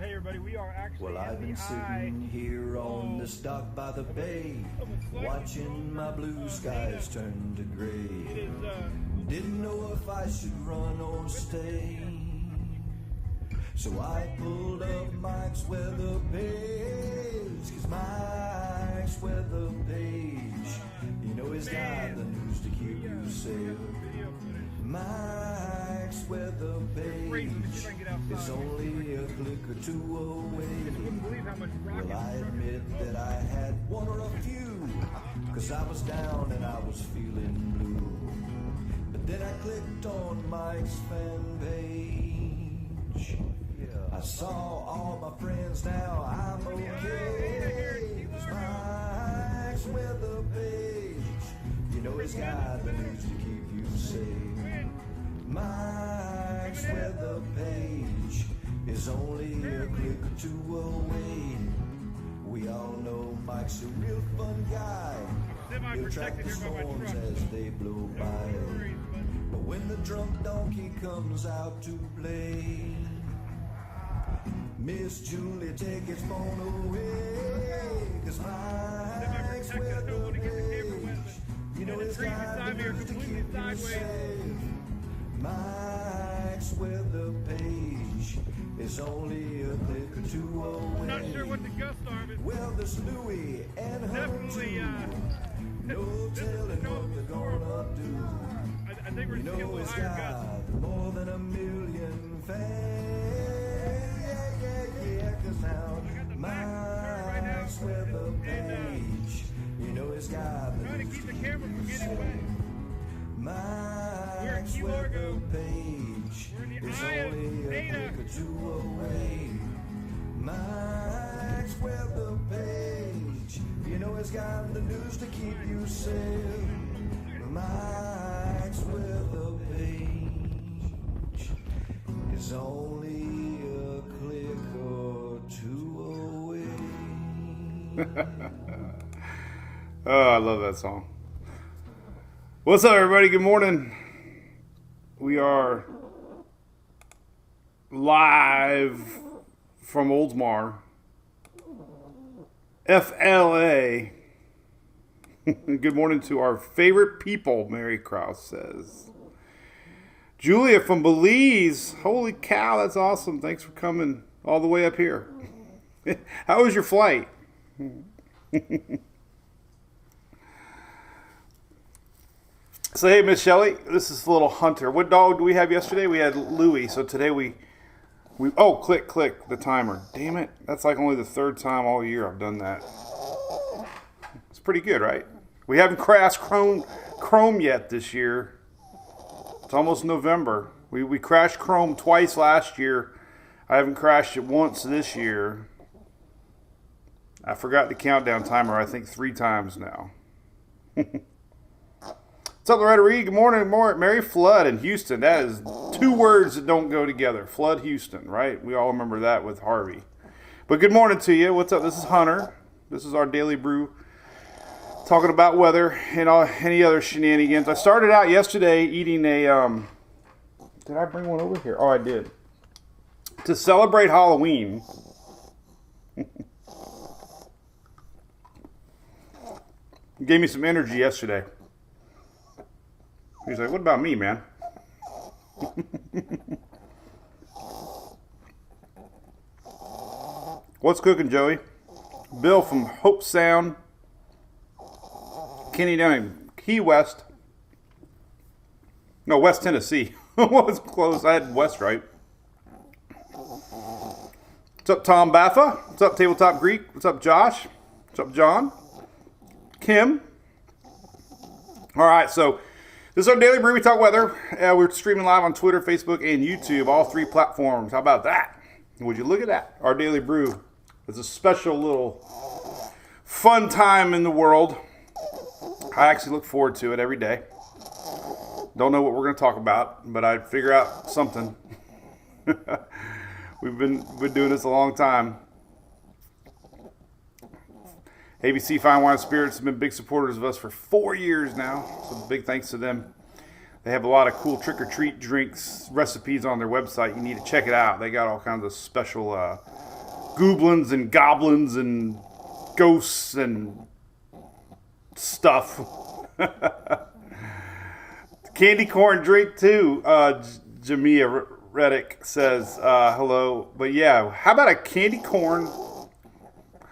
Hey everybody, we are actually Well, I've been sitting here on this dock by the bay, watching my blue skies turn to gray. Didn't know if I should run or stay, so I pulled up Mike's weather page, 'cause Mike's weather page, you know he's got the news to keep you safe. Mike's weather page is only a click or two away. Well, I admit that I had one or a few, 'cause I was down and I was feeling blue. But then I clicked on Mike's fan page. I saw all my friends now, I'm okay. It's Mike's weather page, you know he's got the news to keep you safe. Mike's weather page is only a click or two away. We all know Mike's a real fun guy. He'll track the storms as they blow by. But when the drunk donkey comes out to play, Miss Julie, take his phone away, 'cause Mike's weather page, you know he's got the news to keep you safe. Mike's weather page is only a click or two away. I'm not sure what the gusts are, but well, there's Louie and her definitely, too. No telling what they're gonna do. I think we're You just getting a know little it's higher gusts. got more than a million fans. Yeah, 'cause now Mike's weather page, you know it's got the Trying to news keep the to camera from keep you getting wet. safe. Mike's Key weather Largo. page We're in the is eye of only a Ada. click or two away. Mike's weather page, you know it's got the news to keep you safe. Mike's weather page is only a click or two away. Oh, I love that song. What's up, everybody? Good morning. We are live from Oldsmar, FLA. Good morning to our favorite people, Mary Krause says. Julia from Belize. Holy cow, that's awesome. Thanks for coming all the way up here. How was your flight? So, hey, Miss Shelley, this is little Hunter. What dog do we have yesterday? We had Louie. So today we oh, click the timer. Damn it. That's like only the third time all year I've done that. It's pretty good, right? We haven't crashed Chrome yet this year. It's almost November. We crashed Chrome twice last year. I haven't crashed it once this year. I forgot the countdown timer, I think 3 times now. What's up, Loretta Reed? Good morning, Mary Flood in Houston. That is 2 words that don't go together. Flood Houston, right? We all remember that with Harvey. But good morning to you. What's up? This is Hunter. This is our Daily Brew. Talking about weather and any other shenanigans. I started out yesterday eating a, did I bring one over here? Oh, I did. To celebrate Halloween. Gave me some energy yesterday. He's like, what about me, man? What's cooking, Joey? Bill from Hope Sound. Kenny down in Key West. No, West Tennessee. Was close. I had West right. What's up, Tom Baffa? What's up, Tabletop Greek? What's up, Josh? What's up, John? Kim? All right, so this is our Daily Brew. We talk weather. We're streaming live on Twitter, Facebook, and YouTube, all 3 platforms. How about that? Would you look at that? Our Daily Brew is a special little fun time in the world. I actually look forward to it every day. Don't know what we're going to talk about, but I figure out something. We've been doing this a long time. ABC Fine Wine Spirits have been big supporters of us for 4 years now, so big thanks to them. They have a lot of cool trick-or-treat drinks, recipes on their website. You need to check it out. They got all kinds of special goblins and goblins and ghosts and stuff. Candy corn drink too. Jamia Reddick says hello. But yeah, how about a candy corn?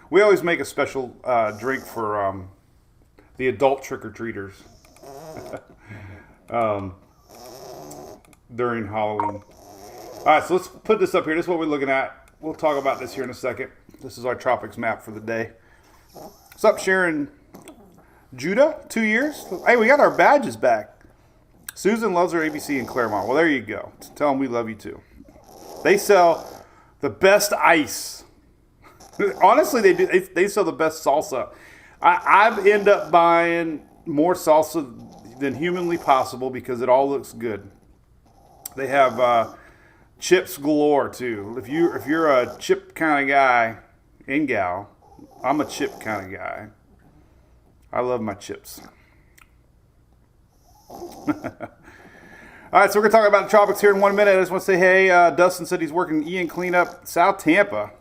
We always make a special drink for the adult trick-or-treaters during Halloween. All right, so let's put this up here. This is what we're looking at. We'll talk about this here in a second. This is our tropics map for the day. What's up, Sharon Judah? 2 years? Hey, we got our badges back. Susan loves her ABC in Claremont. Well, there you go. Tell them we love you too. They sell the best ice. Honestly, they do. They sell the best salsa. I end up buying more salsa than humanly possible because it all looks good. They have chips galore too. If you're a chip kind of guy and gal, I'm a chip kind of guy. I love my chips. All right, so we're going to talk about the tropics here in 1 minute. I just want to say, hey, Dustin said he's working Ian cleanup, South Tampa.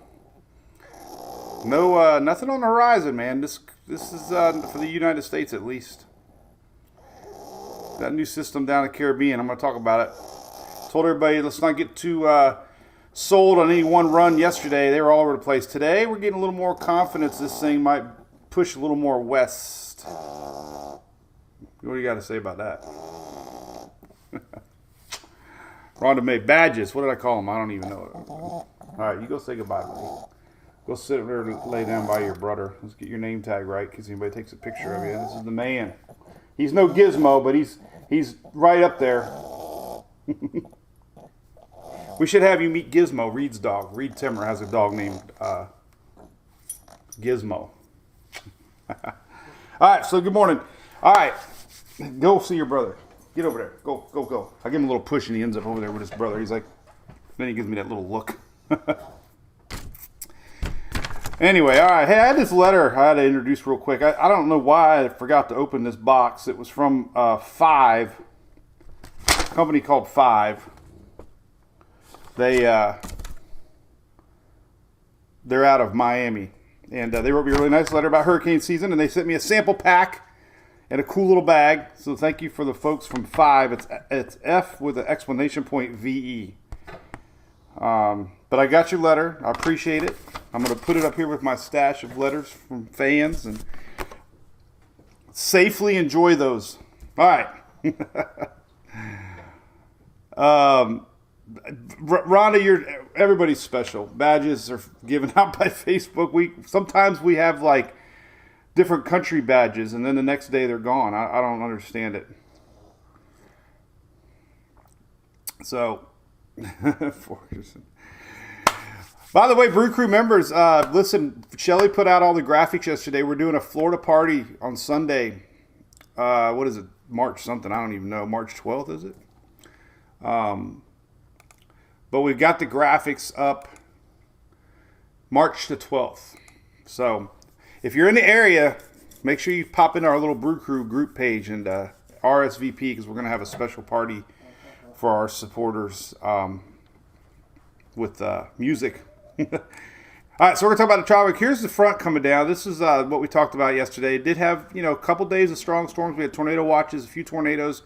No, nothing on the horizon, man. This is for the United States at least. That new system down in the Caribbean, I'm going to talk about it. Told everybody, let's not get too sold on any one run yesterday. They were all over the place. Today, we're getting a little more confidence. This thing might push a little more west. What do you got to say about that? Rhonda made badges. What did I call them? I don't even know. All right, you go say goodbye, buddy. Go sit there and lay down by your brother. Let's get your name tag right, because anybody takes a picture of you. This is the man. He's no gizmo, but he's right up there. We should have you meet Gizmo, Reed's dog. Reed Timmer has a dog named Gizmo. All right, so good morning. All right, go see your brother. Get over there. Go. I give him a little push, and he ends up over there with his brother. He's like, then he gives me that little look. Anyway, all right. Hey, I had this letter I had to introduce real quick. I don't know why I forgot to open this box. It was from Five, a company called Five. They're out of Miami, and they wrote me a really nice letter about hurricane season, and they sent me a sample pack and a cool little bag. So thank you for the folks from Five. It's F with an exclamation point VE. But I got your letter. I appreciate it. I'm going to put it up here with my stash of letters from fans and safely enjoy those. All right. Rhonda, everybody's special. Badges are given out by Facebook. Sometimes we have like different country badges, and then the next day they're gone. I don't understand it. So, by the way, Brew Crew members, listen, Shelly put out all the graphics yesterday. We're doing a Florida party on Sunday. What is it? March something. I don't even know. March 12th, is it? But we've got the graphics up March the 12th. So if you're in the area, make sure you pop in our little Brew Crew group page and RSVP, because we're going to have a special party for our supporters with music. All right, so we're going to talk about the tropic. Here's the front coming down. This is what we talked about yesterday. It did have, a couple days of strong storms. We had tornado watches, a few tornadoes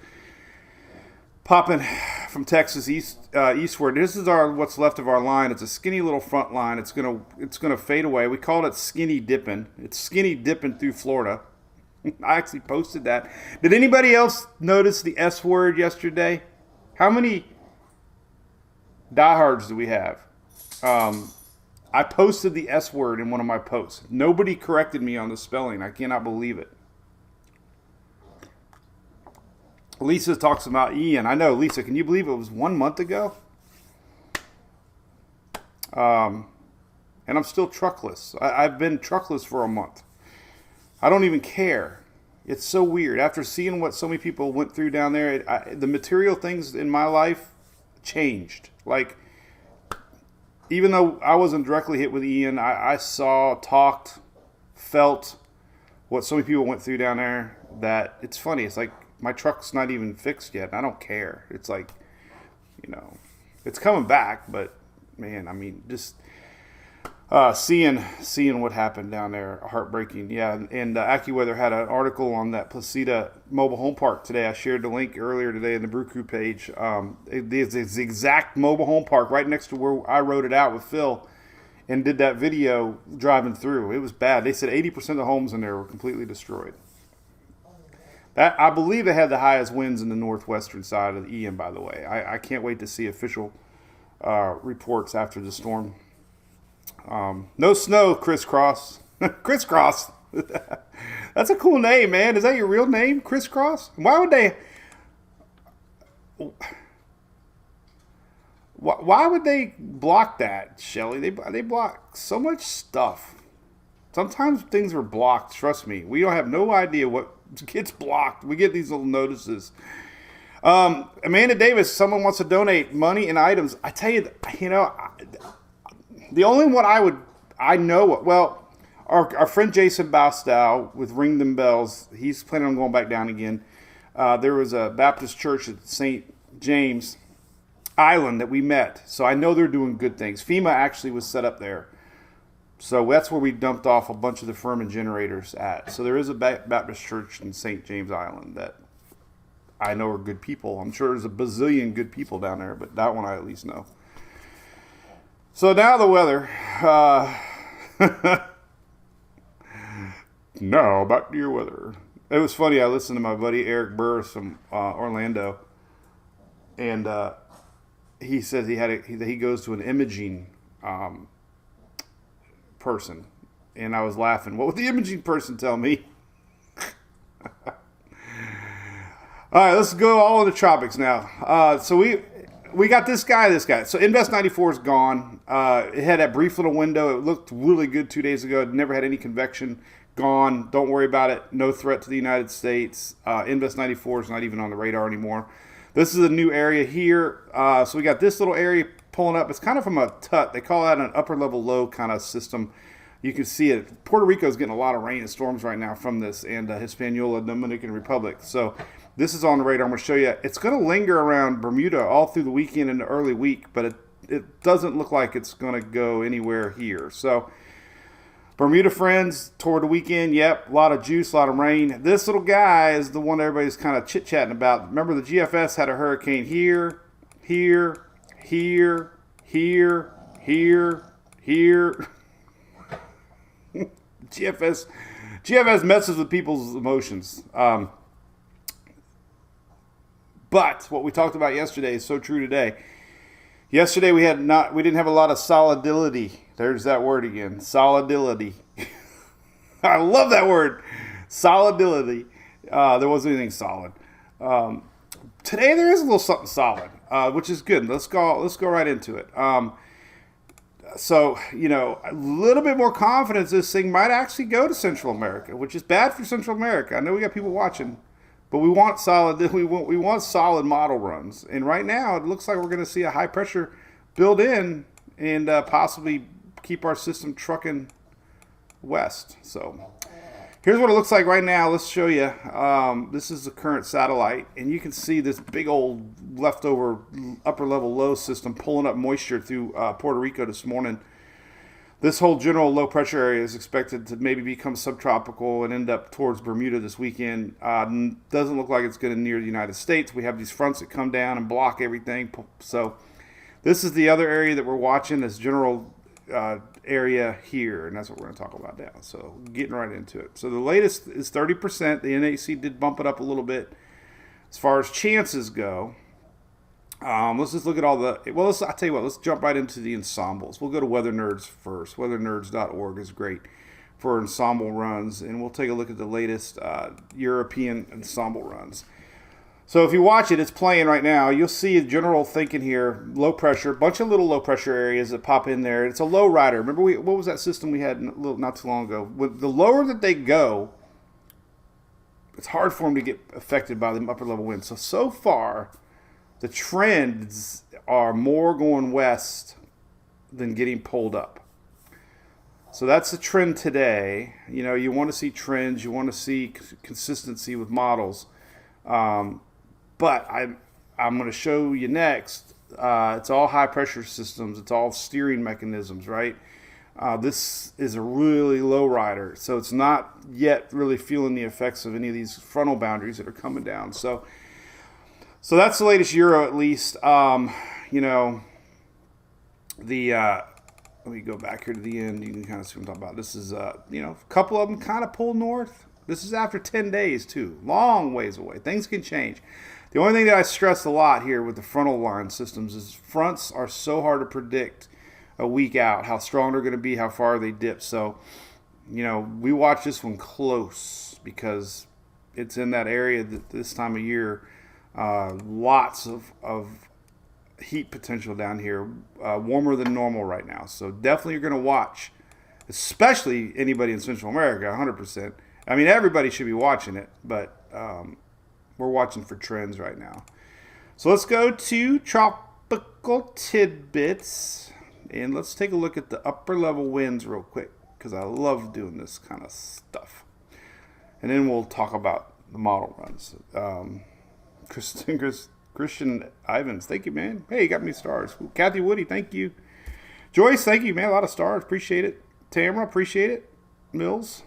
popping from Texas eastward. This is what's left of our line. It's a skinny little front line. It's gonna fade away. We called it skinny dipping. It's skinny dipping through Florida. I actually posted that. Did anybody else notice the S word yesterday? How many diehards do we have? I posted the S word in one of my posts. Nobody corrected me on the spelling. I cannot believe it. Lisa talks about Ian. I know, Lisa, can you believe it was 1 month ago? And I'm still truckless. I've been truckless for a month. I don't even care. It's so weird. After seeing what so many people went through down there, the material things in my life changed. Like, even though I wasn't directly hit with Ian, I saw, talked, felt what so many people went through down there, that it's funny. It's like, my truck's not even fixed yet. I don't care. It's like, it's coming back, but man, I mean, just Seeing what happened down there, heartbreaking. Yeah, and AccuWeather had an article on that Placida mobile home park today. I shared the link earlier today in the Brew Crew page. It is the exact mobile home park right next to where I wrote it out with Phil and did that video driving through. It was bad. They said 80% of the homes in there were completely destroyed. That, I believe they had the highest winds in the northwestern side of the Ian, by the way. I can't wait to see official reports after the storm. No snow, Crisscross. Crisscross. That's a cool name, man. Is that your real name, Crisscross? Why would they... Why would they block that, Shelly? They block so much stuff. Sometimes things are blocked. Trust me. We don't have no idea what gets blocked. We get these little notices. Amanda Davis, someone wants to donate money and items. I tell you, the only one I know, well, our friend Jason Bostow with Ring Them Bells, he's planning on going back down again. There was a Baptist church at St. James Island that we met, so I know they're doing good things. FEMA actually was set up there, so that's where we dumped off a bunch of the Furman generators at. So there is a Baptist church in St. James Island that I know are good people. I'm sure there's a bazillion good people down there, but that one I at least know. So now the weather. Now back to your weather. It was funny. I listened to my buddy Eric Burris from Orlando, and he says he goes to an imaging person, and I was laughing. What would the imaging person tell me? All right, let's go all in the tropics now. So we got this guy. So Invest 94 is gone. It had that brief little window. It looked really good 2 days ago. It never had any convection. Gone. Don't worry about it. No threat to the United States. Invest 94 is not even on the radar anymore. This is a new area here. So we got this little area pulling up. It's kind of from a tut. They call that an upper level low kind of system. You can see it. Puerto Rico is getting a lot of rain and storms right now from this, and Hispaniola, Dominican Republic. So this is on the radar. I'm going to show you. It's going to linger around Bermuda all through the weekend and the early week, but it doesn't look like it's going to go anywhere here. So Bermuda friends, toward the weekend, yep, a lot of juice, a lot of rain. This little guy is the one everybody's kind of chit-chatting about. Remember, the GFS had a hurricane here. GFS messes with people's emotions. But what we talked about yesterday is so true today. Yesterday we didn't have a lot of solidity. There's that word again. Solidity. I love that word. Solidity. There wasn't anything solid. Today there is a little something solid, which is good. Let's go right into it. So, a little bit more confidence this thing might actually go to Central America, which is bad for Central America. I know we got people watching, but we want solid model runs. And right now it looks like we're going to see a high pressure build in and possibly keep our system trucking west. So here's what it looks like right now. Let's show you. This is the current satellite, and you can see this big old leftover upper level low system pulling up moisture through Puerto Rico this morning. This whole general low pressure area is expected to maybe become subtropical and end up towards Bermuda this weekend. Doesn't look like it's going to near the United States. We have these fronts that come down and block everything. So this is the other area that we're watching, this general area here, and that's what we're going to talk about now. So getting right into it. So the latest is 30%. The NAC did bump it up a little bit as far as chances go. Let's just look at all the, I'll tell you what, let's jump right into the ensembles. We'll go to Weather Nerds first. WeatherNerds.org is great for ensemble runs, and we'll take a look at the latest European ensemble runs. So if you watch it, it's playing right now. You'll see a general thinking here, low pressure, bunch of little low pressure areas that pop in there. It's a low rider. Remember, what was that system we had not too long ago? The lower that they go, it's hard for them to get affected by the upper level winds. So far, the trends are more going west than getting pulled up. So that's the trend today. You want to see trends. You want to see consistency with models. But I'm going to show you next. It's all high pressure systems. It's all steering mechanisms, right? This is a really low rider, so it's not yet really feeling the effects of any of these frontal boundaries that are coming down. So that's the latest Euro, at least. You know, let me go back here to the end. You can kind of see what I'm talking about. This is, you know, a couple of them kind of pull north. This is after 10 days, too. Long ways away. Things can change. The only thing that I stress a lot here with the frontal line systems is fronts are so hard to predict a week out, how strong they're going to be, how far they dip. So, you know, we watch this one close because it's in that area that this time of year. Lots of heat potential down here, warmer than normal right now. So definitely you're going to watch, especially anybody in Central America, 100%. I mean, everybody should be watching it, but we're watching for trends right now. So let's go to tropical tidbits, and let's take a look at the upper level winds real quick, because I love doing this kind of stuff. And then we'll talk about the model runs. Christian Ivans, thank you, man. Hey, you got me stars. Kathy Woody, thank you. Joyce, thank you, man. A lot of stars. Appreciate it. Tamara, appreciate it. Mills,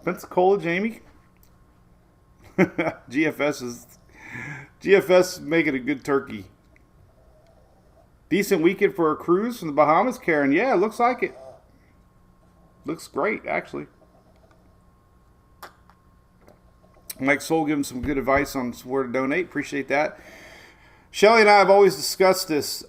Pensacola, Jamie. GFS making a good turkey. Decent weekend for a cruise from the Bahamas, Karen. Yeah, looks like it. Looks great, actually. Mike Soul giving some good advice on where to donate. Appreciate that. Shelly and I have always discussed this.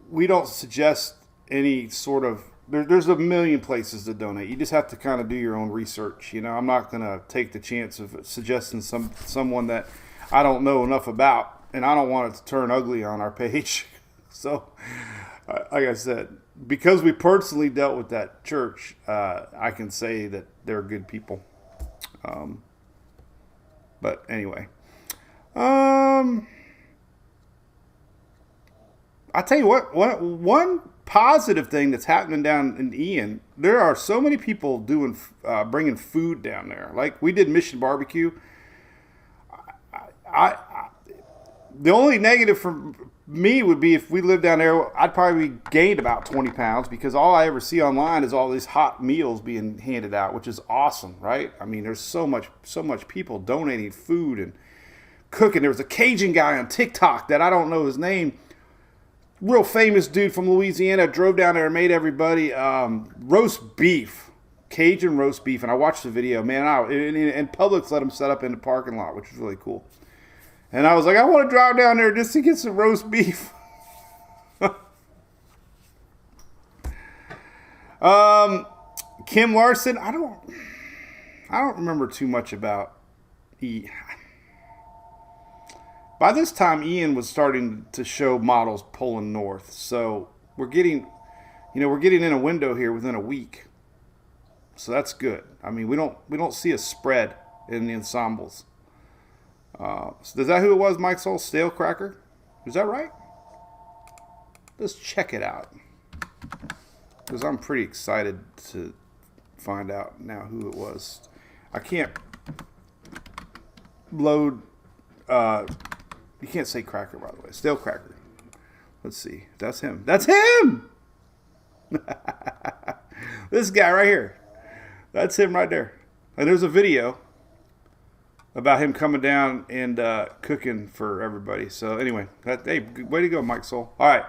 We don't suggest any sort of... There's a million places to donate. You just have to kind of do your own research. You know, I'm not going to take the chance of suggesting someone that I don't know enough about, and I don't want it to turn ugly on our page. So, like I said, because we personally dealt with that church, I can say that they're good people. But anyway, I tell you what, one positive thing that's happening down in Ian, there are so many people bringing food down there. Like we did Mission Barbecue. The only negative for me would be if we lived down there, I'd probably gained about 20 pounds because all I ever see online is all these hot meals being handed out, which is awesome, right? I mean, there's so much people donating food and cooking. There was a Cajun guy on TikTok that I don't know his name, real famous dude from Louisiana, drove down there and made everybody roast beef, Cajun roast beef, and I watched the video. Man, and Publix let him set up in the parking lot, which was really cool. And I was like, I want to drive down there just to get some roast beef. Kim Larson, I don't remember too much about Ian. By this time, Ian was starting to show models pulling north. So we're getting in a window here within a week. So that's good. I mean, we don't see a spread in the ensembles. So is that who it was, Mike Soul? Stale Cracker? Is that right? Let's check it out. Because I'm pretty excited to find out now who it was. I can't load... you can't say Cracker, by the way. Stale Cracker. Let's see. That's him. That's him! This guy right here. That's him right there. And there's a video about him coming down and cooking for everybody. So anyway, hey, way to go, Mike Soul. All right.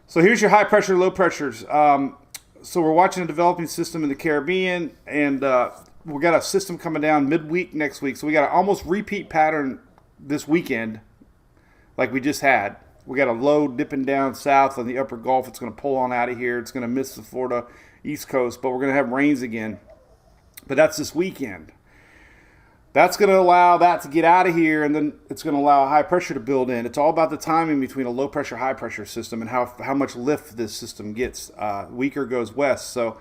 So here's your high pressure, low pressures. So we're watching a developing system in the Caribbean, and we got a system coming down midweek next week. So we got an almost repeat pattern this weekend like we just had. We got a low dipping down south on the upper Gulf. It's going to pull on out of here. It's going to miss the Florida East Coast, but we're going to have rains again. But that's this weekend. That's going to allow that to get out of here, and then it's going to allow high pressure to build in. It's all about the timing between a low pressure, high pressure system and how much lift this system gets. Weaker goes west. So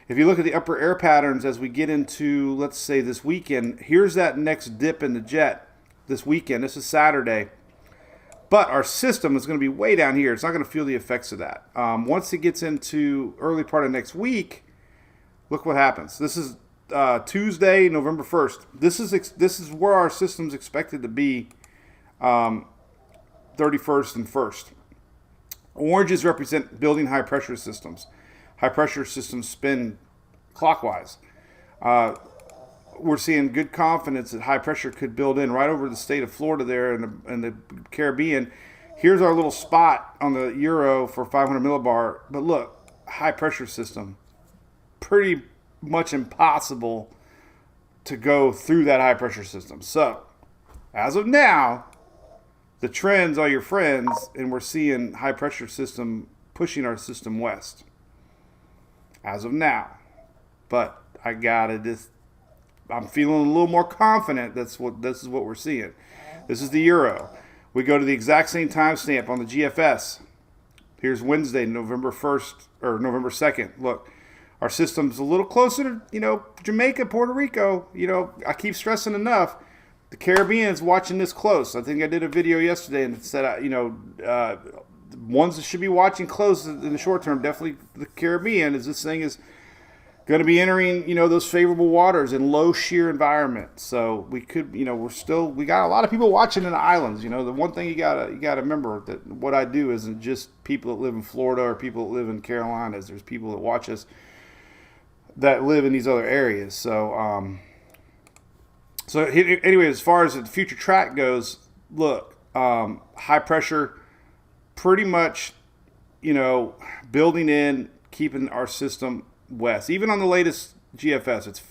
if you look at the upper air patterns as we get into, let's say, this weekend, here's that next dip in the jet this weekend. This is Saturday. But our system is going to be way down here. It's not going to feel the effects of that. Once it gets into early part of next week, look what happens. This is Tuesday, November 1st. This is where our system's expected to be 31st and 1st. Oranges represent building high pressure systems. high pressure systems spin clockwise. We're seeing good confidence that high pressure could build in right over the state of Florida there in the Caribbean. Here's our little spot on the Euro for 500 millibar. But look, high pressure system. Pretty much impossible to go through that high pressure system. So, as of now, the trends are your friends, and we're seeing high pressure system pushing our system west. As of now. But I'm feeling a little more confident this is what we're seeing. This is the Euro. We go to the exact same timestamp on the GFS. Here's Wednesday, November 1st or November 2nd. Look, our system's a little closer to, Jamaica, Puerto Rico. I keep stressing enough. The Caribbean's watching this close. I think I did a video yesterday and said, ones that should be watching close in the short term, definitely the Caribbean, as this thing is going to be entering, those favorable waters in low shear environments. So we could, we got a lot of people watching in the islands. The one thing you gotta remember that what I do isn't just people that live in Florida or people that live in Carolinas. There's people that watch us that live in these other areas. So, anyway, as far as the future track goes, look, high pressure, pretty much, building in, keeping our system west. Even on the latest GFS, it's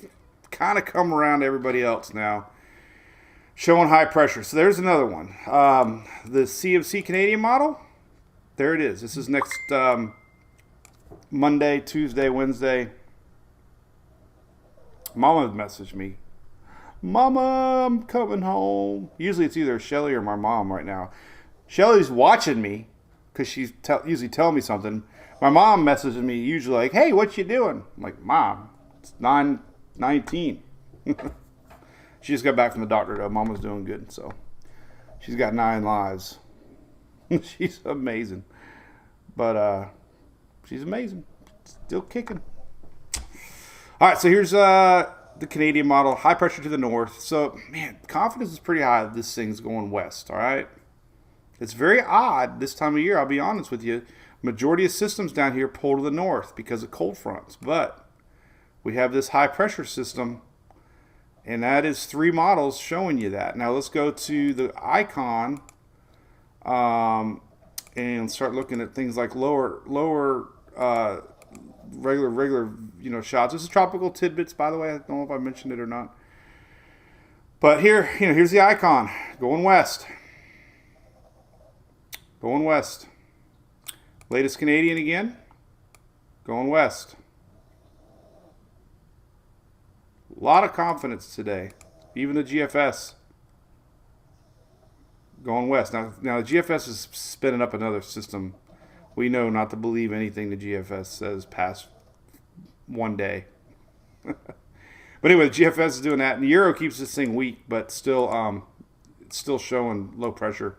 kind of come around to everybody else now, showing high pressure. So there's another one. The CMC Canadian model, there it is. This is next Monday, Tuesday, Wednesday. Mama messaged me. Mama, I'm coming home. Usually it's either Shelly or my mom right now. Shelly's watching me because she's usually telling me something. My mom messages me usually like, hey, what you doing? I'm like, Mom, it's 9:19. She just got back from the doctor, though. Mama's doing good, so she's got 9 lives. She's amazing. But she's amazing. Still kicking. All right, so here's the Canadian model, high pressure to the north. So, man, confidence is pretty high that this thing's going west, all right? It's very odd this time of year, I'll be honest with you. Majority of systems down here pull to the north because of cold fronts. But we have this high pressure system, and that is 3 models showing you that. Now let's go to the icon and start looking at things like lower regular shots. This is tropical tidbits, by the way. I don't know if I mentioned it or not. But here, here's the icon going west. Going west. Latest Canadian again. Going west. A lot of confidence today. Even the GFS. Going west. Now the GFS is spinning up another system. We know not to believe anything the GFS says past one day. But anyway, the GFS is doing that. And the Euro keeps this thing weak, but still it's still showing low pressure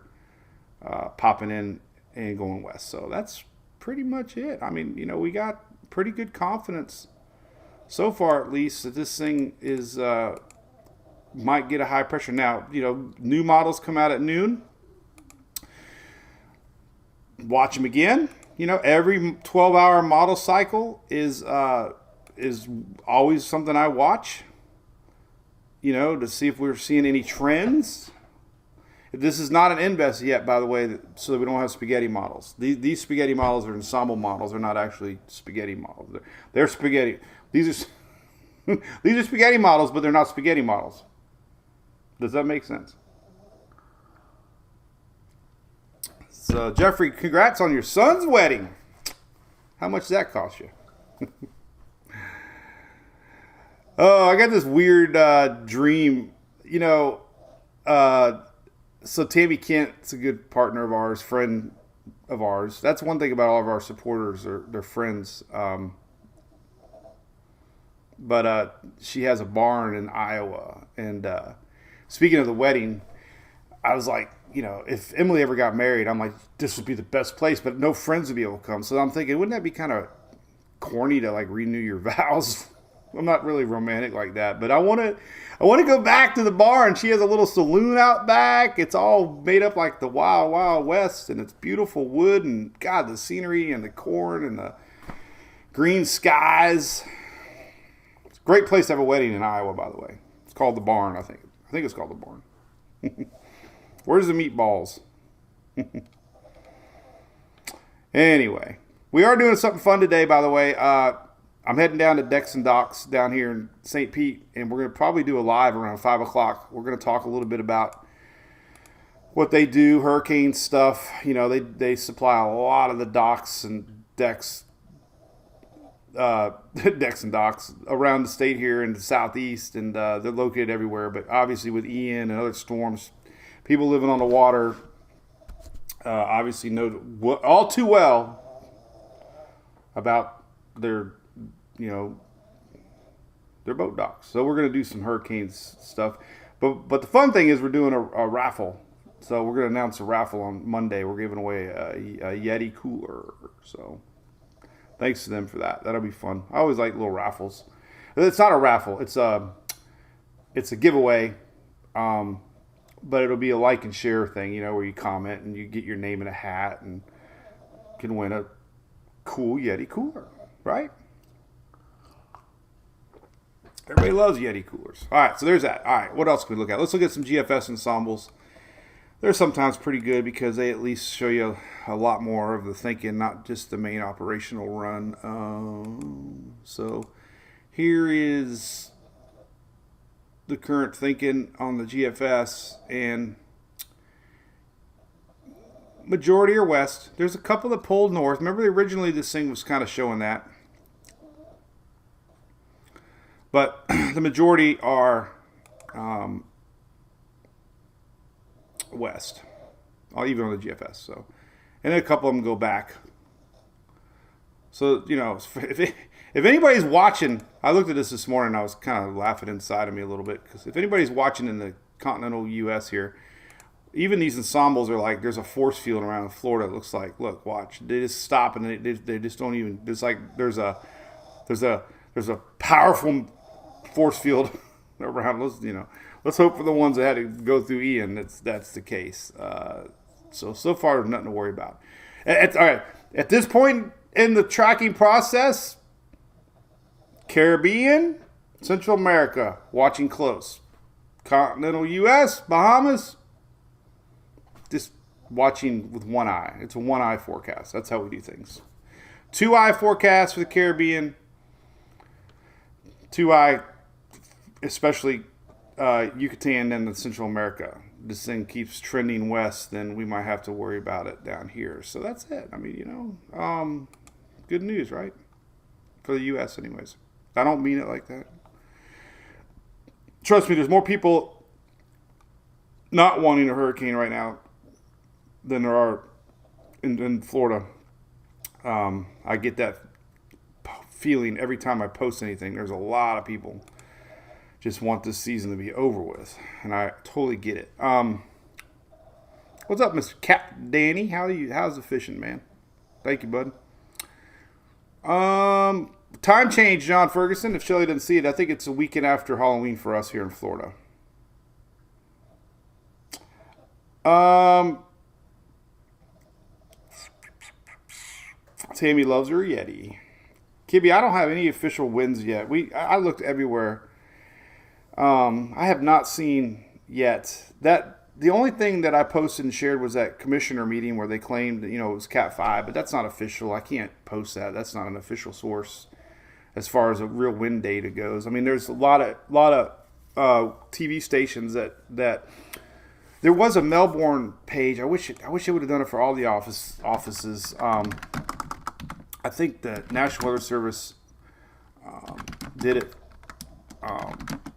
popping in and going west. So that's pretty much it. I mean, we got pretty good confidence so far, at least, that this thing is might get a high pressure. Now, new models come out at noon. Watch them again. Every 12-hour model cycle is always something I watch. To see if we're seeing any trends. This is not an invest yet, by the way, so that we don't have spaghetti models. These spaghetti models are ensemble models. They're not actually spaghetti models. They're spaghetti. These are spaghetti models, but they're not spaghetti models. Does that make sense? So, Jeffrey, congrats on your son's wedding. How much did that cost you? Oh, I got this weird dream. So Tammy Kent's a good partner of ours, friend of ours. That's one thing about all of our supporters, they're friends. But she has a barn in Iowa. And speaking of the wedding, I was like, if Emily ever got married, I'm like, this would be the best place, but no friends would be able to come. So I'm thinking, wouldn't that be kind of corny to renew your vows? I'm not really romantic like that, but I want to go back to the barn. She has a little saloon out back. It's all made up like the Wild Wild West, and it's beautiful wood, and God, the scenery and the corn and green skies. It's a great place to have a wedding in Iowa, by the way. It's called the Barn, I think. I think it's called the Barn. Where's the meatballs? Anyway, we are doing something fun today, by the way. I'm heading down to Decks and Docks down here in St. Pete, and we're going to probably do a live around 5 o'clock. We're going to talk a little bit about what they do, hurricane stuff. You know, they supply a lot of the docks and decks, decks and docks around the state here in the southeast, and they're located everywhere. But obviously with Ian and other storms, people living on the water obviously know all too well about their boat docks. So we're going to do some hurricanes stuff. But the fun thing is we're doing a raffle. So we're going to announce a raffle on Monday. We're giving away a Yeti cooler. So thanks to them for that. That'll be fun. I always like little raffles. It's not a raffle. It's a giveaway. But it'll be a like and share thing, you know, where you comment and you get your name in a hat and can win a cool Yeti cooler, right? Everybody loves Yeti coolers. All right, so there's that. All right, what else can we look at? Let's look at some GFS ensembles. They're sometimes pretty good because they at least show you a lot more of the thinking, not just the main operational run. So here is the current thinking on the GFS, and majority are west. There's a couple that pulled north. Remember, originally this thing was kind of showing that, but the majority are west, even on the GFS. So, and then a couple of them go back. So, you know, if anybody's watching, I looked at this morning, I was kind of laughing inside of me a little bit, because if anybody's watching in the continental U.S. here, even these ensembles are like, there's a force field around Florida. It looks like, look, watch, they just stop and they just don't even. It's like there's a powerful force field around. Let's hope for the ones that had to go through Ian. That's the case. So far, there's nothing to worry about. All right, at this point in the tracking process, Caribbean, Central America, watching close. Continental U.S., Bahamas, just watching with one eye. It's a one-eye forecast. That's how we do things. Two-eye forecast for the Caribbean. Two-eye, especially Yucatan and Central America. This thing keeps trending west, then we might have to worry about it down here. So that's it. I mean, good news, right? For the U.S. anyways. I don't mean it like that. Trust me, there's more people not wanting a hurricane right now than there are in Florida. I get that feeling every time I post anything. There's a lot of people just want this season to be over with, and I totally get it. What's up, Mr. Cap Danny? How's the fishing, man? Thank you, bud. Time change, John Ferguson. If Shelly doesn't see it, I think it's a weekend after Halloween for us here in Florida. Tammy loves her Yeti. Kibby, I don't have any official wins yet. I looked everywhere. I have not seen yet that. The only thing that I posted and shared was that commissioner meeting where they claimed that, it was Cat 5, but that's not official. I can't post that. That's not an official source as far as a real wind data goes. I mean, there's a lot of TV stations that there was a Melbourne page. I wish it would have done it for all the offices. I think the National Weather Service did it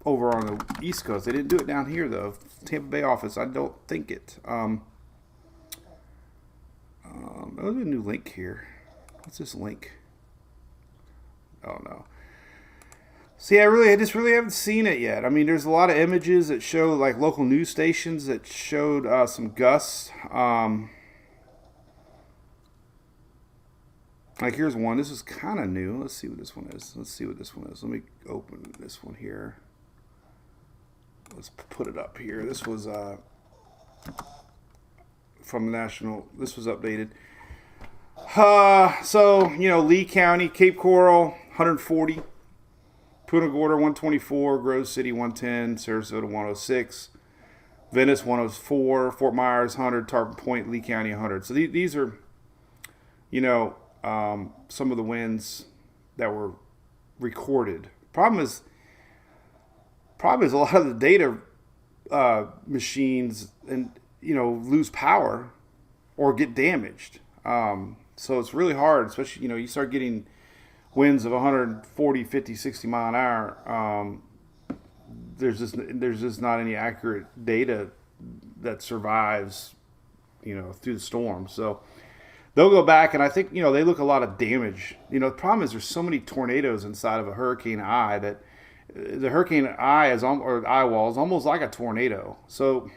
over on the East Coast. They didn't do it down here, though. Tampa Bay office, I don't think it. There's a new link here. What's this link? Oh, no. See, I just really haven't seen it yet. I mean, there's a lot of images that show, like, local news stations that showed some gusts. Like, here's one. This is kind of new. Let's see what this one is. Let me open this one here. Let's put it up here. This was from the National. This was updated. So, Lee County, Cape Coral, 140. Punta Gorda, 124. Grove City, 110. Sarasota, 106. Venice, 104. Fort Myers, 100. Tarpon Point, Lee County, 100. So these are, some of the winds that were recorded. Problem is a lot of the data machines lose power or get damaged. So it's really hard, especially, you start getting winds of 140, 50, 60 mile an hour. There's just not any accurate data that survives, through the storm. So they'll go back, and I think, they look a lot of damage. The problem is there's so many tornadoes inside of a hurricane eye that the hurricane eye or eye wall is almost like a tornado. So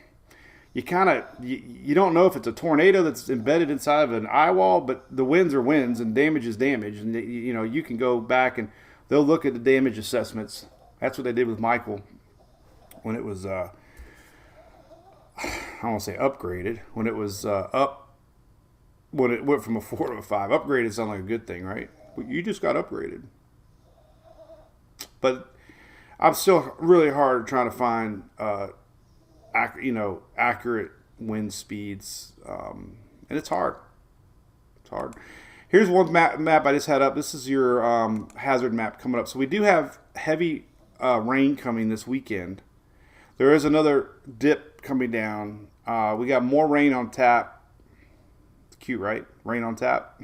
you don't know if it's a tornado that's embedded inside of an eye wall, but the winds are winds and damage is damage. And, you can go back and they'll look at the damage assessments. That's what they did with Michael when it was, I don't want to say upgraded, when it was when it went from a 4 to a 5. Upgraded sounds like a good thing, right? You just got upgraded. But I'm still really hard trying to find, accurate wind speeds, and it's hard. It's hard. Here's one map I just had up. This is your hazard map coming up. So we do have heavy rain coming this weekend. There is another dip coming down. We got more rain on tap. It's cute, right? Rain on tap.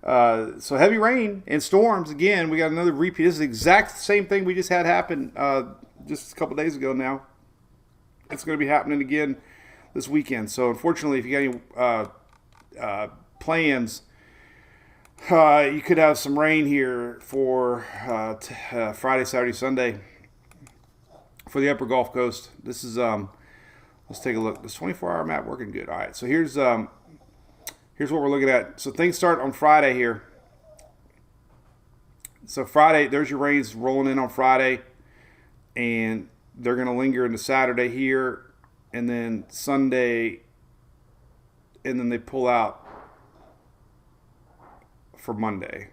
So heavy rain and storms again. We got another repeat. This is the exact same thing we just had happen just a couple days ago now. It's going to be happening again this weekend. So unfortunately, if you got any plans, you could have some rain here for Friday, Saturday, Sunday for the upper Gulf Coast. This is let's take a look. This 24-hour map working good. All right, so here's what we're looking at. So things start on Friday here. So Friday, there's your rains rolling in on Friday, and they're going to linger into Saturday here, and then Sunday, and then they pull out for Monday.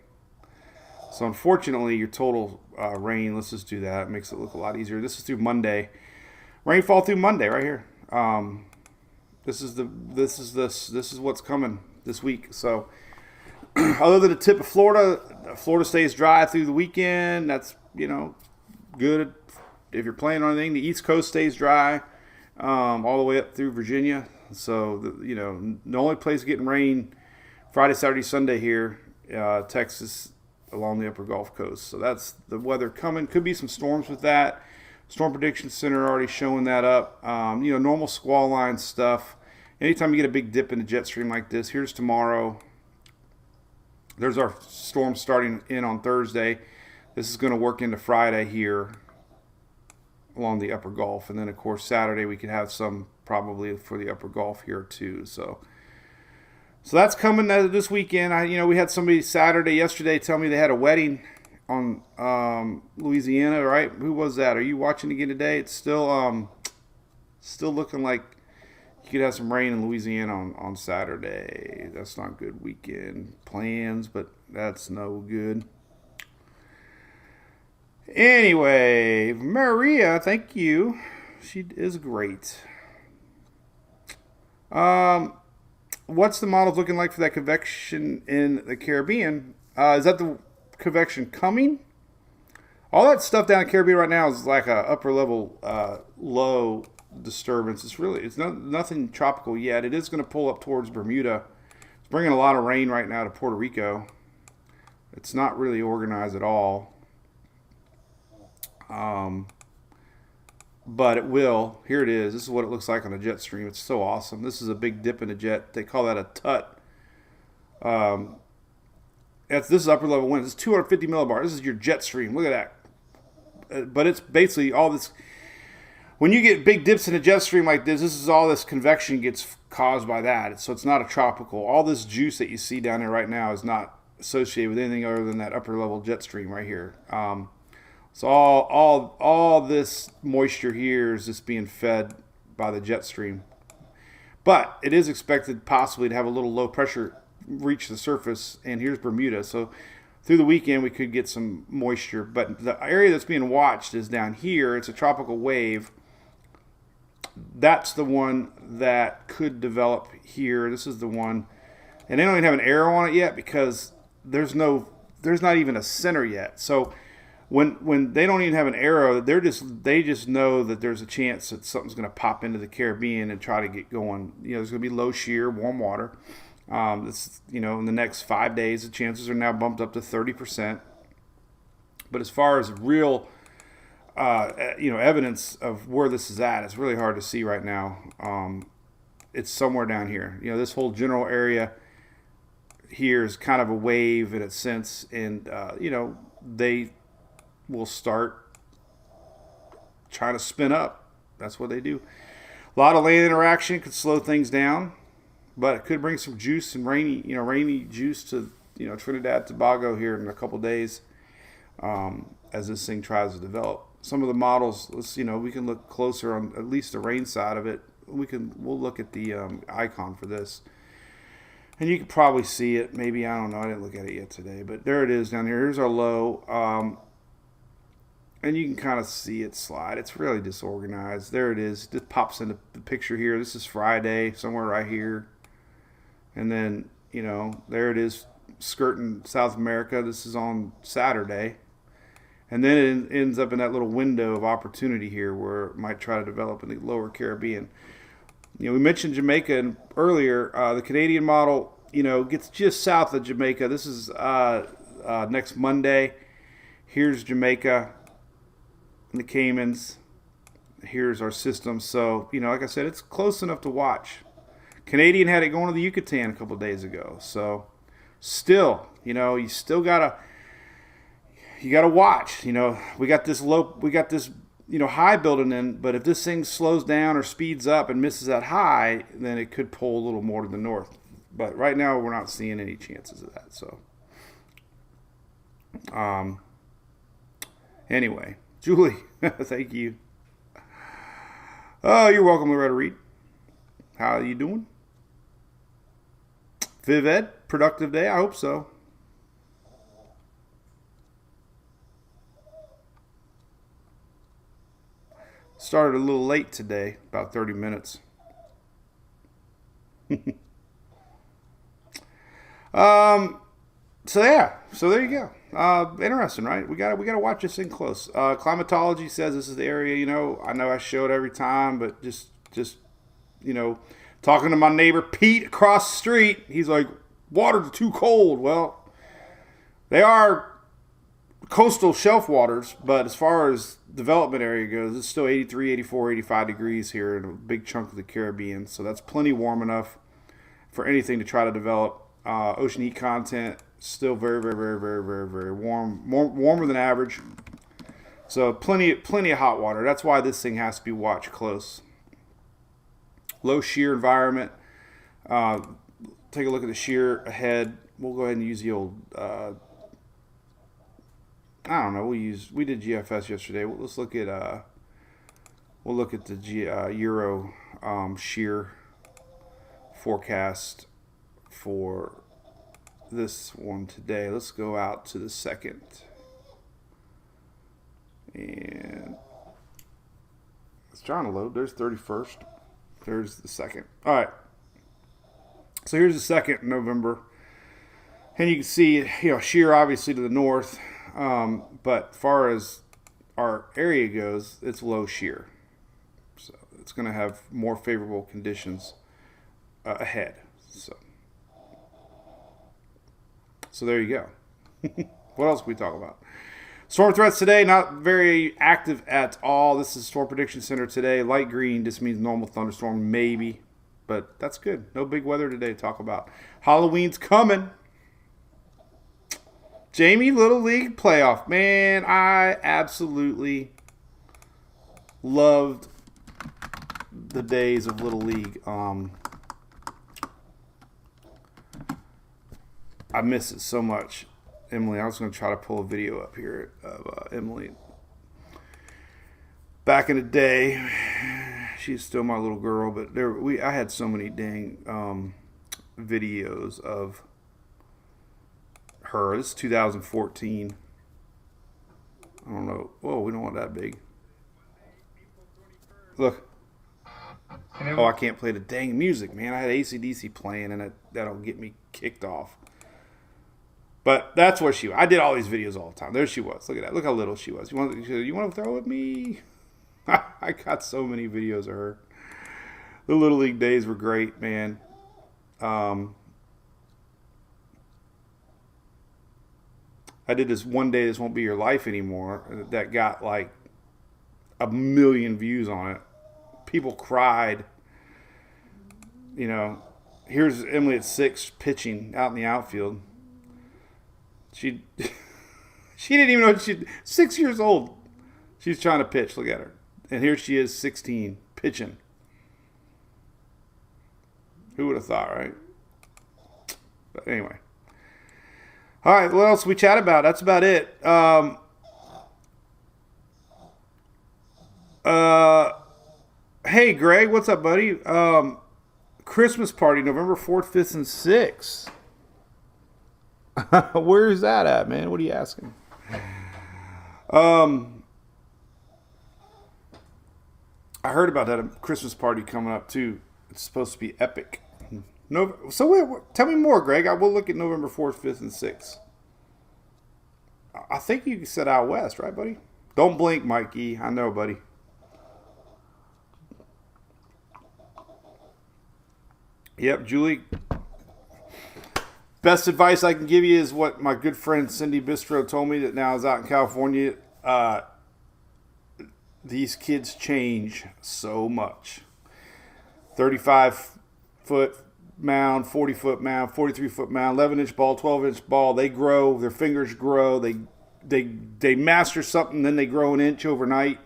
So unfortunately, your total rain, let's just do that. It makes it look a lot easier. This is through Monday. Rainfall through Monday right here. This is what's coming this week. So other than the tip of Florida stays dry through the weekend. That's, good. If you're playing on anything, the East Coast stays dry all the way up through Virginia. So, the only place getting rain Friday, Saturday, Sunday here, Texas along the upper Gulf Coast. So that's the weather coming. Could be some storms with that. Storm Prediction Center already showing that up. Normal squall line stuff. Anytime you get a big dip in the jet stream like this, here's tomorrow. There's our storm starting in on Thursday. This is going to work into Friday here along the upper Gulf. And then, of course, Saturday we could have some probably for the upper Gulf here too. So that's coming this weekend. We had somebody yesterday tell me they had a wedding on Louisiana, right? Who was that? Are you watching again today? It's still looking like you could have some rain in Louisiana on Saturday. That's not good weekend plans, but that's no good. Anyway, Maria, thank you. She is great. What's the models looking like for that convection in the Caribbean? Is that the convection coming? All that stuff down in the Caribbean right now is like a upper level low disturbance. It's nothing tropical yet. It is going to pull up towards Bermuda. It's bringing a lot of rain right now to Puerto Rico. It's not really organized at all. But it will. Here it is. This is what it looks like on a jet stream. It's so awesome. This is a big dip in a jet. They call that a tut. This is upper level wind. This is 250 millibars. This is your jet stream. Look at that. But it's basically all this. When you get big dips in a jet stream like this is all this convection gets caused by that. So it's not a tropical. All this juice that you see down there right now is not associated with anything other than that upper level jet stream right here. So all this moisture here is just being fed by the jet stream. But it is expected possibly to have a little low pressure reach the surface, and here's Bermuda. So through the weekend we could get some moisture, but the area that's being watched is down here. It's a tropical wave. That's the one that could develop here. This is the one, and they don't even have an arrow on it yet because there's not even a center yet. So when they don't even have an arrow, they just know that there's a chance that something's going to pop into the Caribbean and try to get going. There's going to be low shear, warm water. In the next 5 days, the chances are now bumped up to 30%. But as far as real, evidence of where this is at, it's really hard to see right now. It's somewhere down here. This whole general area here is kind of a wave in a sense, and they will start trying to spin up. That's what they do. A lot of land interaction could slow things down, but it could bring some juice and rainy juice to Trinidad, Tobago here in a couple days, as this thing tries to develop. Some of the models, we can look closer on at least the rain side of it. We'll look at the icon for this, and you can probably see it. Maybe, I don't know. I didn't look at it yet today, but there it is down here. Here's our low. And you can kind of see it slide. It's really disorganized. There it is. It pops into the picture here. This is Friday, somewhere right here. And then, there it is skirting South America. This is on Saturday. And then it ends up in that little window of opportunity here where it might try to develop in the lower Caribbean. We mentioned Jamaica earlier. The Canadian model, gets just south of Jamaica. This is next Monday. Here's Jamaica. The Caymans. Here's our system. So, like I said, it's close enough to watch. Canadian had it going to the Yucatan a couple days ago. So, still, you still gotta watch. We got this high building in, but if this thing slows down or speeds up and misses that high, then it could pull a little more to the north. But right now, we're not seeing any chances of that. So, anyway. Julie, thank you. Oh, you're welcome, Loretta Reed. How are you doing? Vived, productive day? I hope so. Started a little late today, about 30 minutes. So there you go. Interesting, right? We gotta watch this thing close. Climatology says this is the area. I know I show it every time, but just talking to my neighbor Pete across the street, he's like, "Water's too cold." Well, they are coastal shelf waters, but as far as development area goes, it's still 83, 84, 85 degrees here in a big chunk of the Caribbean. So that's plenty warm enough for anything to try to develop. Ocean heat content still very, very, very, very, very, very warm, warmer than average. So plenty of hot water. That's why this thing has to be watched close. Low shear environment. Take a look at the shear ahead. We'll go ahead and use the old. I don't know. We did GFS yesterday. Let's look at. We'll look at the Euro shear forecast for this one today. Let's go out to the second, and it's trying to load. There's 31st. There's the second. All right. So here's the 2nd November, and you can see shear obviously to the north, but as far as our area goes, it's low shear, so it's going to have more favorable conditions ahead. So there you go. What else can we talk about? Storm threats today, not very active at all. This is Storm Prediction Center today. Light green just means normal thunderstorm, maybe. But that's good. No big weather today to talk about. Halloween's coming. Jamie, Little League playoff. Man, I absolutely loved the days of Little League. I miss it so much. Emily, I was going to try to pull a video up here of Emily. Back in the day, she's still my little girl, but I had so many dang videos of her. This is 2014. I don't know. Whoa, we don't want that big. Look. Oh, I can't play the dang music, man. I had AC/DC playing, and that'll get me kicked off. But that's where she was. I did all these videos all the time. There she was. Look at that. Look how little she was. You want to throw with me? I got so many videos of her. The Little League days were great, man. I did this One Day This Won't Be Your Life Anymore that got like 1 million views on it. People cried. You know, here's Emily at 6 pitching out in the outfield. She didn't even know 6 years old. She's trying to pitch. Look at her. And here she is, 16, pitching. Who would have thought, right? But anyway. All right, what else we chat about? That's about it. Hey, Greg, what's up, buddy? Christmas party, November 4th, 5th, and 6th. Where's that at, man? What are you asking? I heard about that Christmas party coming up, too. It's supposed to be epic. No, so wait, tell me more, Greg. I will look at November 4th, 5th, and 6th. I think you said out west, right, buddy? Don't blink, Mikey. I know, buddy. Yep, Julie. Best advice I can give you is what my good friend Cindy Bistro told me that now is out in California. These kids change so much. 35-foot mound, 40-foot mound, 43-foot mound, 11-inch ball, 12-inch ball. They grow. Their fingers grow. They master something, then they grow an inch overnight.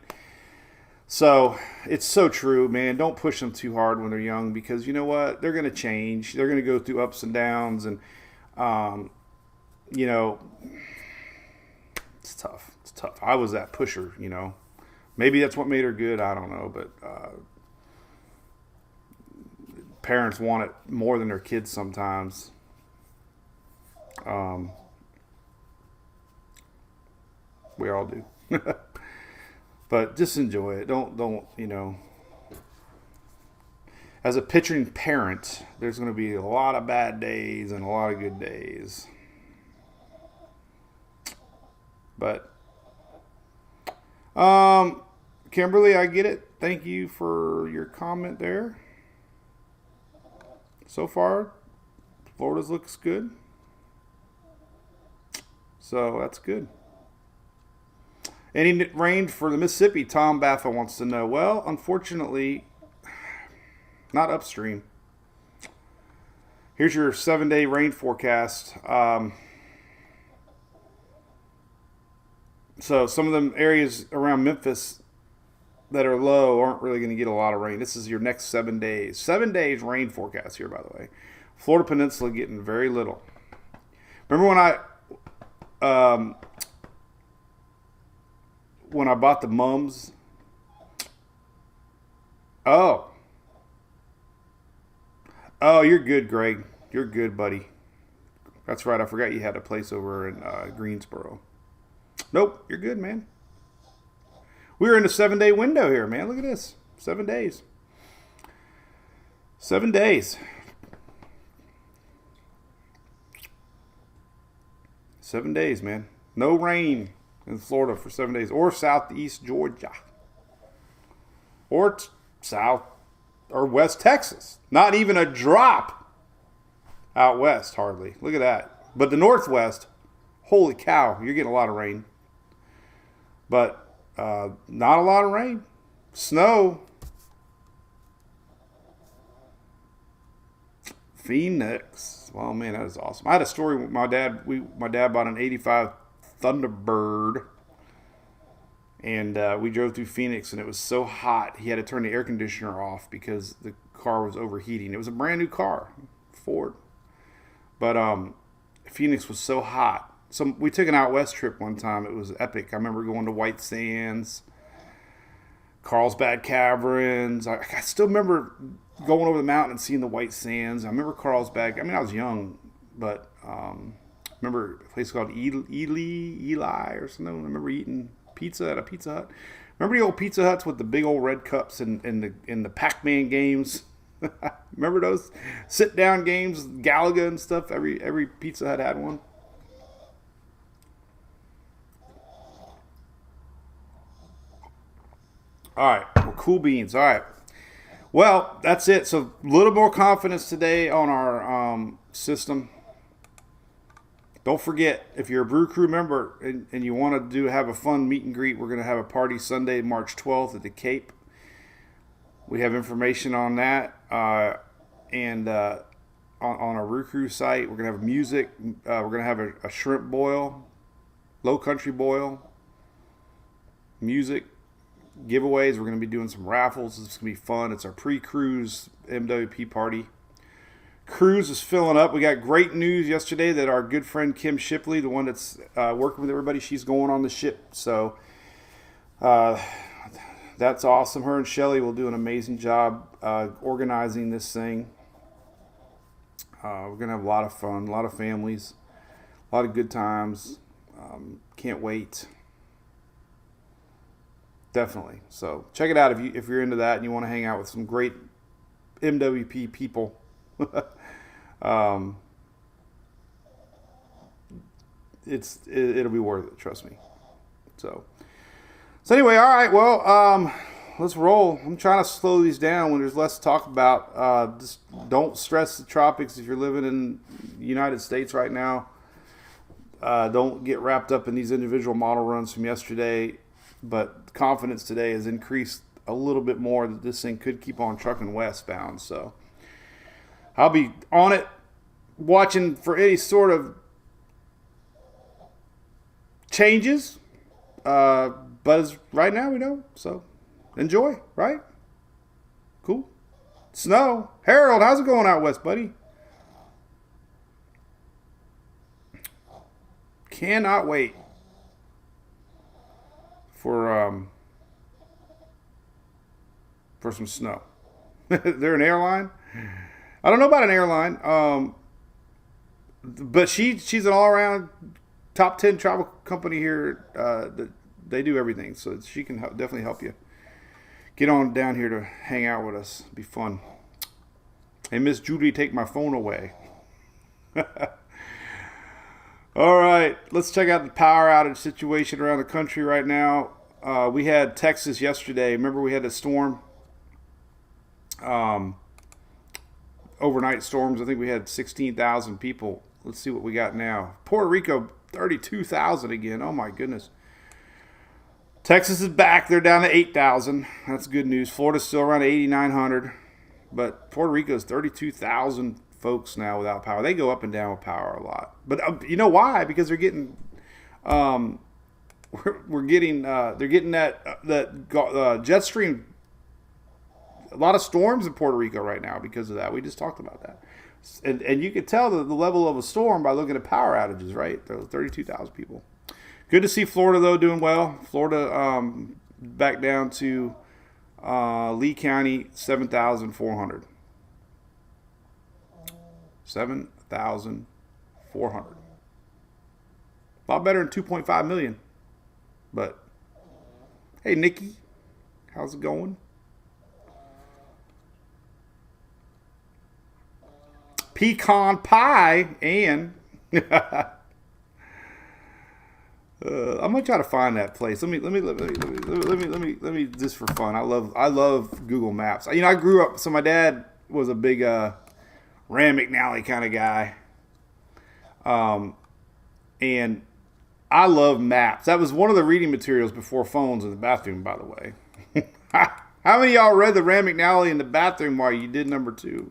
So it's so true, man. Don't push them too hard when they're young because you know what? They're going to change. They're going to go through ups and downs, and you know, it's tough. It's tough. I was that pusher, you know. Maybe that's what made her good. I don't know, but parents want it more than their kids sometimes. We all do. But just enjoy it. Don't, you know. As a pitching parent, there's going to be a lot of bad days and a lot of good days. But, Kimberly, I get it. Thank you for your comment there. So far, Florida's looks good. So that's good. Any rain for the Mississippi? Tom Baffa wants to know. Well, unfortunately, not upstream. Here's your 7-day rain forecast. So some of them areas around Memphis that are low aren't really going to get a lot of rain. This is your next 7 days. 7 days rain forecast here, by the way. Florida Peninsula getting very little. Remember when I bought the mums? Oh, you're good, Greg. You're good, buddy. That's right. I forgot you had a place over in Greensboro. Nope, you're good, man. We're in a 7-day window here, man. Look at this. 7 days. 7 days. 7 days, man. No rain in Florida for 7 days. Or southeast Georgia. Or south or west Texas. Not even a drop out west, hardly. Look at that. But the northwest, holy cow, you're getting a lot of rain. But not a lot of rain. Snow. Phoenix. Well, man, that is awesome. I had a story with my dad. My dad bought an 85 Thunderbird. And we drove through Phoenix, and it was so hot, he had to turn the air conditioner off because the car was overheating. It was a brand new car, Ford. But Phoenix was so hot. So we took an out west trip one time. It was epic. I remember going to White Sands, Carlsbad Caverns. I still remember going over the mountain and seeing the White Sands. I remember Carlsbad. I mean, I was young, but remember Remember a place called Eli or something? I remember eating pizza at a Pizza Hut. Remember the old Pizza Huts with the big old red cups and the Pac-Man games? Remember those sit-down games, Galaga and stuff? Every Pizza Hut had one. All right, well, cool beans. All right. Well, that's it. So a little more confidence today on our system. Don't forget, if you're a Brew Crew member and you want to have a fun meet and greet, we're going to have a party Sunday, March 12th at the Cape. We have information on that. And on our Brew Crew site, we're going to have music. We're going to have a shrimp boil, low country boil, music, giveaways. We're going to be doing some raffles. It's going to be fun. It's our pre-cruise MWP party. Cruise is filling up. We got great news yesterday that our good friend Kim Shipley, the one that's working with everybody, she's going on the ship. So that's awesome. Her and Shelly will do an amazing job organizing this thing. We're going to have a lot of fun, a lot of families, a lot of good times. Can't wait. Definitely. So check it out if you're into that and you want to hang out with some great MWP people. It'll be worth it, trust me. So anyway, all right, well, let's roll. I'm trying to slow these down when there's less to talk about. Just don't stress the tropics if you're living in the United States right now. Don't get wrapped up in these individual model runs from yesterday, but confidence today has increased a little bit more that this thing could keep on trucking westbound. So I'll be on it, watching for any sort of changes. But right now we don't. So enjoy, right? Cool. Snow. Harold, how's it going out west, buddy? Cannot wait for some snow. They're an airline. I don't know about an airline, but she's an all-around top 10 travel company here. They do everything, so she can definitely help you. Get on down here to hang out with us. Be fun. Hey, Miss Judy, take my phone away. All right, let's check out the power outage situation around the country right now. We had Texas yesterday. Remember we had a storm? Overnight storms. I think we had 16,000 people. Let's see what we got now. Puerto Rico, 32,000 again. Oh my goodness. Texas is back. They're down to 8,000. That's good news. Florida's still around 8,900. But Puerto Rico's 32,000 folks now without power. They go up and down with power a lot. But you know why? Because they're getting they're getting that jet stream. A lot of storms in Puerto Rico right now because of that. We just talked about that. And you can tell the level of a storm by looking at power outages, right? 32,000 people. Good to see Florida, though, doing well. Florida back down to Lee County, 7,400. 7,400. A lot better than 2.5 million. But, hey, Nikki, how's it going? Pecan pie and I'm gonna try to find that place. Let me just for fun. I love Google Maps. You know, I grew up. So my dad was a big Rand McNally kind of guy, and I love maps. That was one of the reading materials before phones in the bathroom. By the way, how many of y'all read the Rand McNally in the bathroom while you did number 2?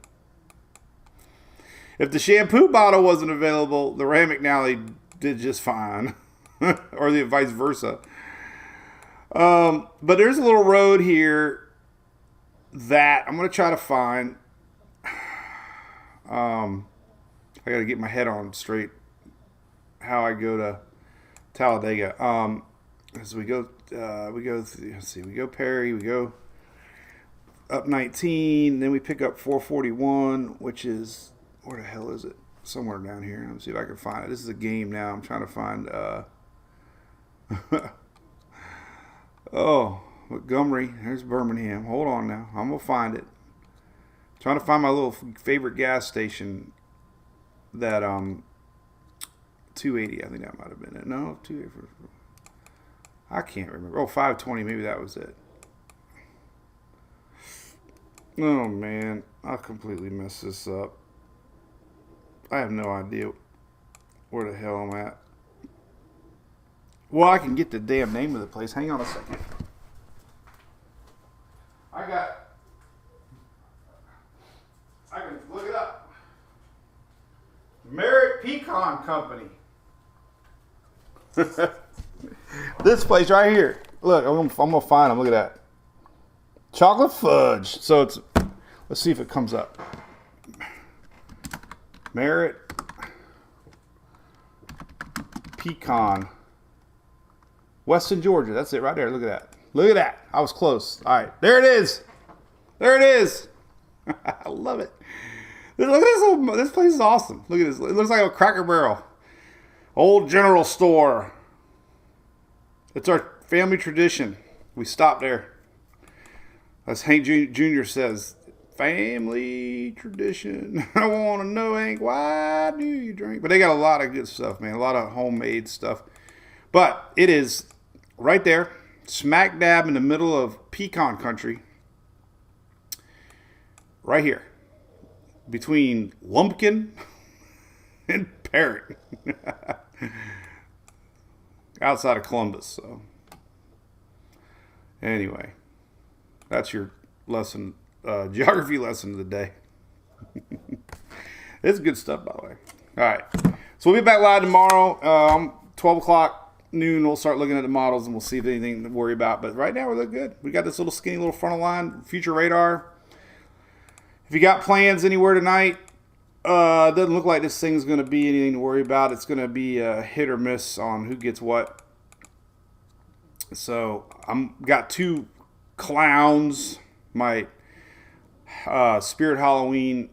If the shampoo bottle wasn't available, the Rand McNally did just fine. Or the vice versa. But there's a little road here that I'm going to try to find. I got to get my head on straight how I go to Talladega. As we go, let's see, we go Perry, we go up 19, then we pick up 441, which is, where the hell is it? somewhere down here. Let me see if I can find it. This is a game now. I'm trying to find. Oh, Montgomery. There's Birmingham. Hold on now. I'm gonna find it. Trying to find my little favorite gas station. That 280. I think that might have been it. No, 280. I can't remember. Oh, 520. Maybe that was it. Oh man, I completely messed this up. I have no idea where the hell I'm at. Well, I can get the damn name of the place. Hang on a second. I can look it up. Merritt Pecan Company. This place right here. Look, I'm gonna find them. Look at that. Chocolate fudge. So it's. Let's see if it comes up. Merritt Pecan. Weston, Georgia. That's it right there. Look at that. Look at that. I was close. All right. There it is. There it is. I love it. Look at this. This place is awesome. Look at this. It looks like a Cracker Barrel. Old General Store. It's our family tradition. We stop there. As Hank Jr. says, family tradition. I want to know, Hank, why do you drink? But they got a lot of good stuff, man. A lot of homemade stuff. But it is right there, smack dab in the middle of pecan country. Right here. Between Lumpkin and Parrot. Outside of Columbus. So anyway, that's your lesson, geography lesson of the day. It's good stuff, by the way. All right. So we'll be back live tomorrow. 12 o'clock, noon. We'll start looking at the models and we'll see if there's anything to worry about. But right now, we look good. We got this little skinny little frontal line, future radar. If you got plans anywhere tonight, doesn't look like this thing's going to be anything to worry about. It's going to be a hit or miss on who gets what. So I'm got two clowns, my Spirit Halloween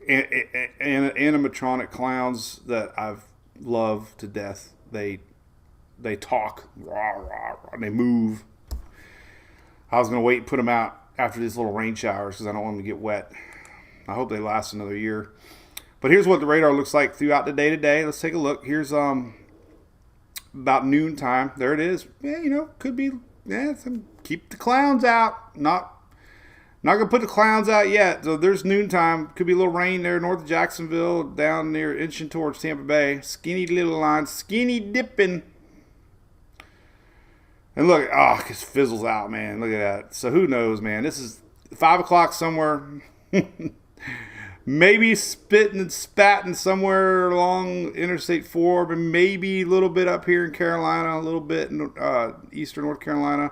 animatronic clowns that I've loved to death. They talk, rah, rah, rah, and they move. I was going to wait and put them out after these little rain showers because I don't want them to get wet. I hope they last another year. But here's what the radar looks like throughout the day today. Let's take a look. Here's about noon time. There it is. Yeah, could be. Yeah, keep the clowns out. Not gonna put the clowns out yet. So there's noontime. Could be a little rain there north of Jacksonville, down near inching towards Tampa Bay. Skinny little line, skinny dipping. And look, it just fizzles out, man. Look at that. So who knows, man? This is 5 o'clock somewhere. Maybe spitting and spatting somewhere along Interstate 4, but maybe a little bit up here in Carolina, a little bit in eastern North Carolina.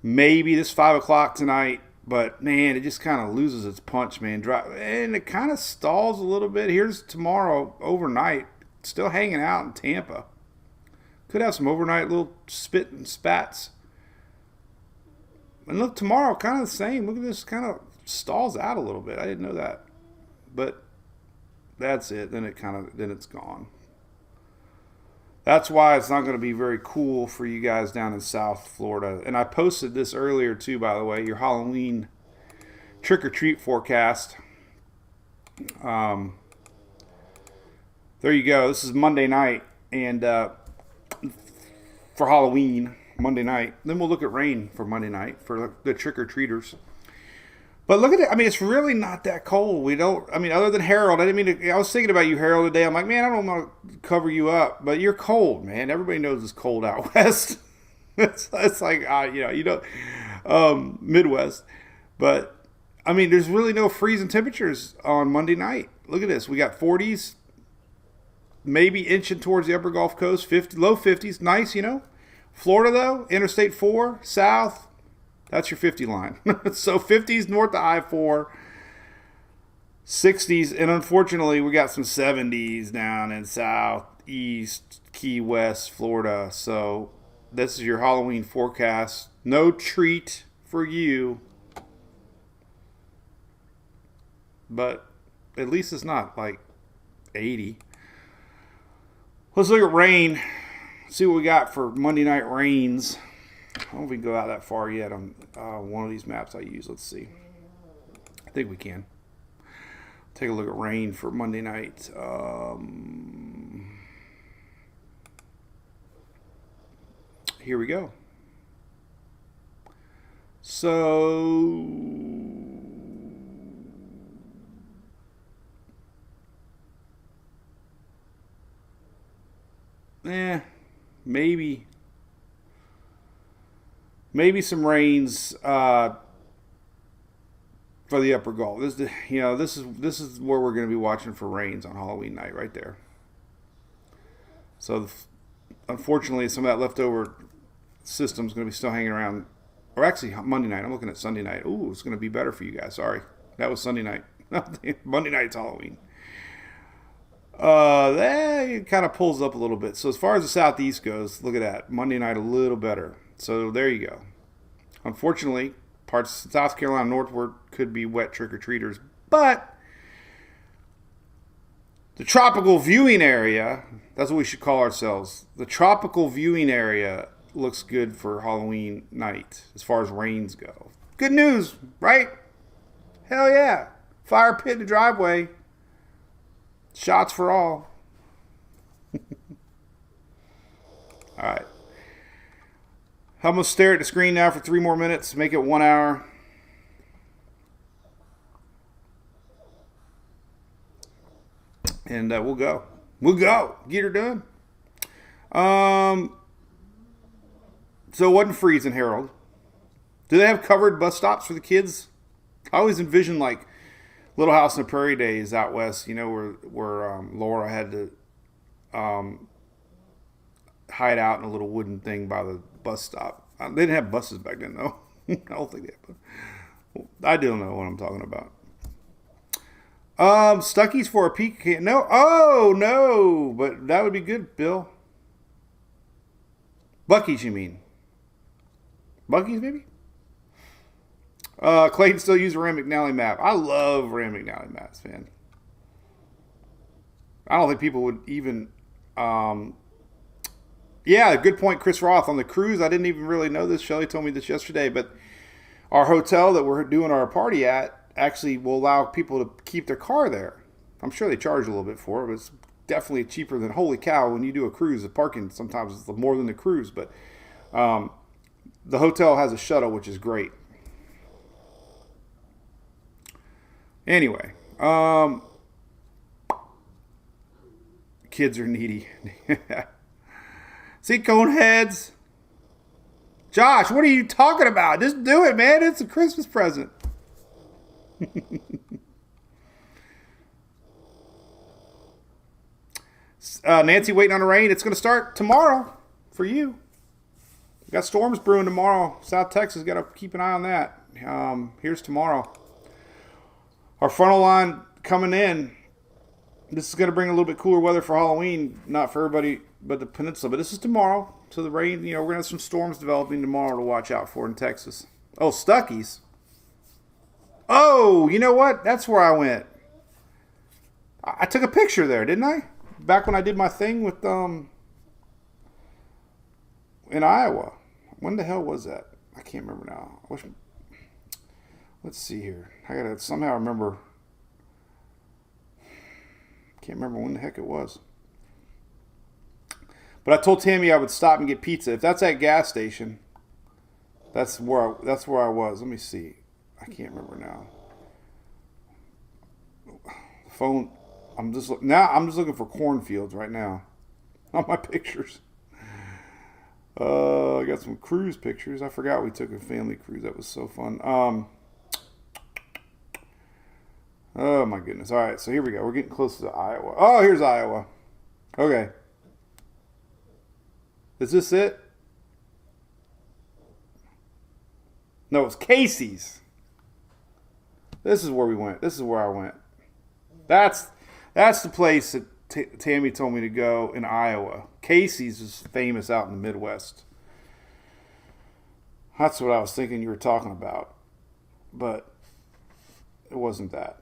Maybe this 5 o'clock tonight, but man, it just kind of loses its punch, man. And it kind of stalls a little bit. Here's tomorrow overnight, still hanging out in Tampa. Could have some overnight little spit and spats. And look, tomorrow, kind of the same. Look at this, kind of stalls out a little bit. I didn't know that. But that's it. Then it's gone. That's why it's not going to be very cool for you guys down in South Florida. And I posted this earlier too, by the way, your Halloween trick-or-treat forecast. There you go. This is Monday night. And for Halloween, Monday night. Then we'll look at rain for Monday night for the trick-or-treaters. But look at it. I mean, it's really not that cold. Other than Harold, I was thinking about you, Harold, today. I'm like, man, I don't want to cover you up, but you're cold, man. Everybody knows it's cold out west. it's like, Midwest. But, there's really no freezing temperatures on Monday night. Look at this. We got 40s, maybe inching towards the upper Gulf Coast, low 50s. Nice, Florida, though, Interstate 4, south. That's your 50 line. So 50s north of I-4, 60s, and unfortunately we got some 70s down in southeast Key West, Florida. So this is your Halloween forecast. No treat for you. but at least it's not like 80. Let's look at rain. See what we got for Monday night rains. I don't know if we can go out that far yet on one of these maps I use. Let's see. I think we can. Take a look at rain for Monday night. Here we go. So maybe some rains for the upper Gulf. This is where we're going to be watching for rains on Halloween night, right there. So unfortunately, some of that leftover system is going to be still hanging around. Or actually, Monday night. I'm looking at Sunday night. Ooh, it's going to be better for you guys. Sorry, that was Sunday night. Monday night's Halloween. That kind of pulls up a little bit. So as far as the southeast goes, look at that. Monday night a little better. So there you go. Unfortunately, parts of South Carolina northward could be wet trick-or-treaters. But the tropical viewing area, that's what we should call ourselves. The tropical viewing area looks good for Halloween night as far as rains go. Good news, right? Hell yeah. Fire pit in the driveway. Shots for all. All right. I'm going to stare at the screen now for 3 more minutes. Make it 1 hour. And we'll go. We'll go. Get her done. So it wasn't freezing, Harold. Do they have covered bus stops for the kids? I always envision like Little House on the Prairie days out west, where Laura had to hide out in a little wooden thing by the bus stop. They didn't have buses back then, though. I don't think they had. I don't know what I'm talking about. Stuckies for a pecan. No. Oh, no. But that would be good, Bill. Buc-ee's, you mean? Buc-ee's, maybe? Clayton still uses a Rand McNally map. I love Rand McNally maps, man. I don't think people would even... yeah, good point, Chris Roth. On the cruise, I didn't even really know this. Shelly told me this yesterday, but our hotel that we're doing our party at actually will allow people to keep their car there. I'm sure they charge a little bit for it, but it's definitely cheaper than, holy cow, when you do a cruise. The parking sometimes is more than the cruise, but the hotel has a shuttle, which is great. Anyway, kids are needy. See, Coneheads? Josh, what are you talking about? Just do it, man. It's a Christmas present. Nancy waiting on the rain. It's going to start tomorrow for you. We got storms brewing tomorrow. South Texas, got to keep an eye on that. Here's tomorrow. Our frontal line coming in. This is going to bring a little bit cooler weather for Halloween. Not for everybody but the peninsula. But this is tomorrow. So the rain, we're going to have some storms developing tomorrow to watch out for in Texas. Oh, Stuckies. Oh, you know what? That's where I went. I took a picture there, didn't I? Back when I did my thing with in Iowa. When the hell was that? I can't remember now. Let's see here. I gotta somehow remember. Can't remember when the heck it was. But I told Tammy I would stop and get pizza. If that's that gas station, that's where I was. Let me see. I can't remember now. The phone. I'm just looking for cornfields right now on my pictures. I got some cruise pictures. I forgot we took a family cruise. That was so fun. Oh my goodness. All right, so here we go. We're getting close to Iowa. Oh, here's Iowa. Okay. Is this it? No, it's Casey's. This is where we went. This is where I went. That's the place that Tammy told me to go in Iowa. Casey's is famous out in the Midwest. That's what I was thinking you were talking about. But it wasn't that.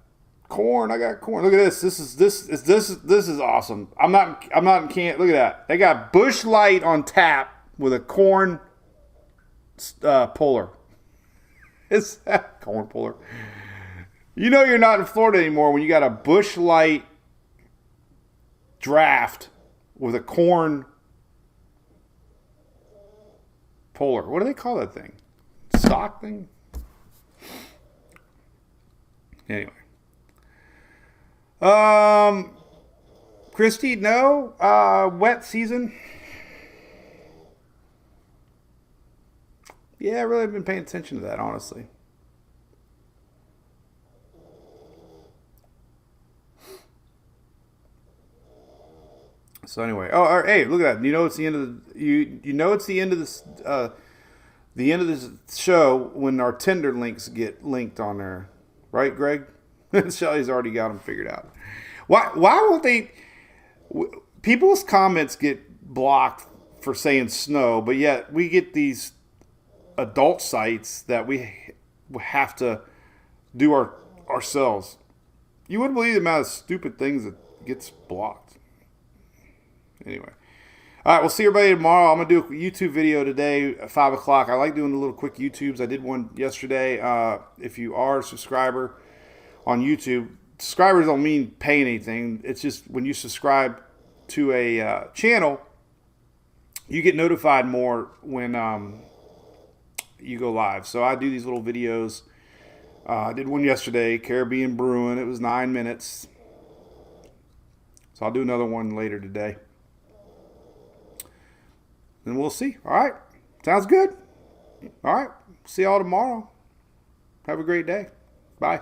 Corn. I got corn. Look at this. This is awesome. I'm not in can. Look at that. They got Bush Light on tap with a corn puller. It's that corn puller. You know you're not in Florida anymore when you got a Bush Light draft with a corn puller. What do they call that thing? Stock thing? Anyway. Christy, no. Wet season. Yeah, I really haven't been paying attention to that, honestly. So anyway, hey, look at that. You know it's the end of the you know it's the end of this show when our Tinder links get linked on there, right, Greg? Shelly's already got them figured out. Why won't they? People's comments get blocked for saying snow, but yet we get these adult sites that we have to do ourselves. You wouldn't believe the amount of stupid things that gets blocked. Anyway. All right, we'll see everybody tomorrow. I'm going to do a YouTube video today at 5 o'clock. I like doing the little quick YouTubes. I did one yesterday. If you are a subscriber on YouTube, subscribers don't mean paying anything. It's just when you subscribe to a channel, you get notified more when you go live. So I do these little videos. I did one yesterday, Caribbean Brewing. It was 9 minutes. So I'll do another one later today. And we'll see. All right. Sounds good. All right. See y'all tomorrow. Have a great day. Bye.